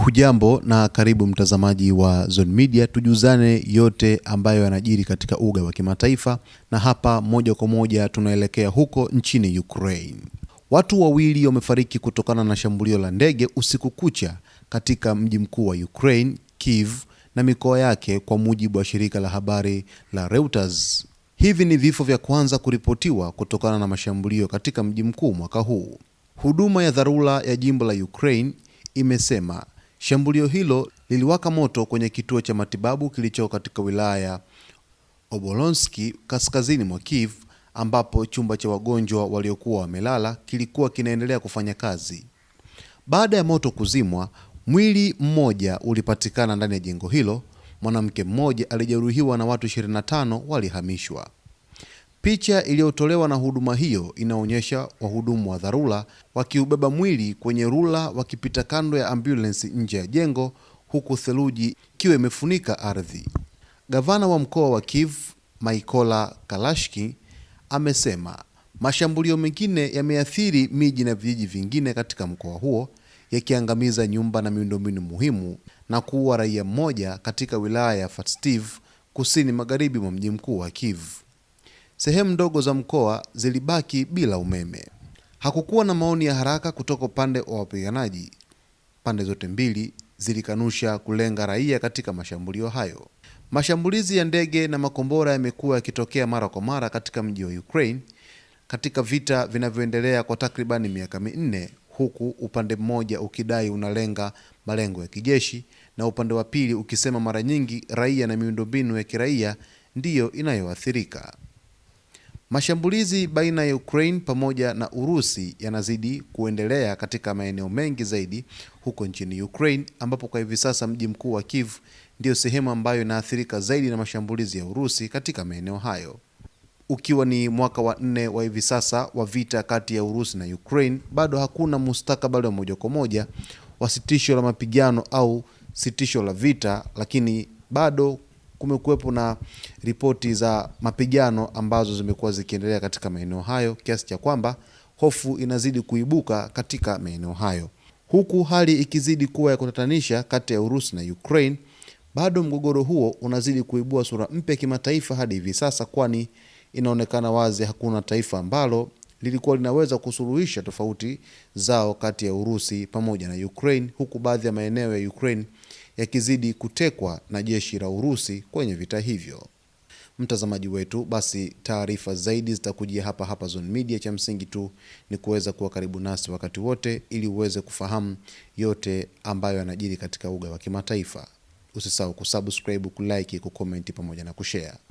Hujambo na karibu mtazamaji wa Zone Media, tujuzane yote ambayo yanajiri katika uga wa kimataifa, na hapa moja kwa moja tunaelekea huko nchini Ukraine. Watu wawili wamefariki kutokana na shambulio la ndege usiku kucha katika mji mkuu wa Ukraine, Kyiv, na mikoa yake, kwa mujibu wa shirika la habari la Reuters. Hivi ni vifo vya kwanza kuripotiwa kutokana na mashambulio katika mji mkuu mwaka huu. Huduma ya dharura ya jimbo la Ukraine imesema shambulio hilo liliwaka moto kwenye kituo cha matibabu kilicho katika wilaya Obolonsky kaskazini mwa Kyiv, ambapo chumba cha wagonjwa waliokuwa wamelala kilikuwa kinaendelea kufanya kazi. Baada ya moto kuzimwa, mwili mmoja ulipatikana ndani ya jengo hilo. Mwanamke mmoja alijeruhiwa na watu 25 walihamishwa. Picha iliyotolewa na huduma hiyo inaonyesha wahudumu wa dharura wakiubeba mwili kwenye rula wakipita kando ya ambulance nje ya jengo, huku theluji ikiwa imefunika ardhi. Gavana wa mkoa wa Kyiv, Mykola Kalashki, amesema mashambulio mengine yameathiri miji na vijiji vingine katika mkoa huo, yakiangamiza nyumba na miundombinu muhimu na kuua raia mmoja katika wilaya ya Fastiv, kusini magharibi mwa mji mkuu wa Kyiv. Sehemu ndogo za mkoa zilibaki bila umeme. Hakukuwa na maoni ya haraka kutoka upande wa wapiganaji. Pande zote mbili zilikanusha kulenga raia katika mashambulio hayo. Mashambulizi ya ndege na makombora yamekuwa yakitokea mara kwa mara katika mji wa Ukraine katika vita vinavyoendelea kwa takribani miaka minne, huku upande mmoja ukidai unalenga malengo ya kijeshi na upande wa pili ukisema mara nyingi raia na miundombinu ya kiraia ndiyo inayoathirika. Mashambulizi baina ya Ukraine pamoja na Urusi yanazidi kuendelea katika maeneo mengi zaidi huko nchini Ukraine, ambapo kwa hivi sasa mji mkuu wa Kyiv ndio sehemu ambayo inaathirika zaidi na mashambulizi ya Urusi katika maeneo hayo. Ukiwa ni mwaka wa 4 wa hivi sasa wa vita kati ya Urusi na Ukraine, bado hakuna mustakabali wa moja kwa moja wa sitisho la mapigano au sitisho la vita, lakini bado kumekuwepo na ripoti za mapigano ambazo zimekuwa zikiendelea katika maeneo hayo, kiasi cha kwamba hofu inazidi kuibuka katika maeneo hayo. Huku hali ikizidi kuwa ya kutatanisha kati ya Urusi na Ukraine, bado mgogoro huo unazidi kuibua sura mpya kimataifa hadi hivi sasa, kwani inaonekana wazi hakuna taifa ambalo lilikuwa linaweza kusuluhisha tofauti zao kati ya Urusi pamoja na Ukraine, huku baadhi ya maeneo ya Ukraine yakizidi kutekwa na jeshi la Urusi kwenye vita hivyo. Mtazamaji wetu, basi taarifa zaidi zitakujia hapa Zone Media. Cha msingi tu ni kuweza kuwa karibu nasi wakati wote ili uweze kufahamu yote ambayo yanajiri katika uga wa kimataifa. Usisahau kusubscribe, kulike, kucomment pamoja na kushare.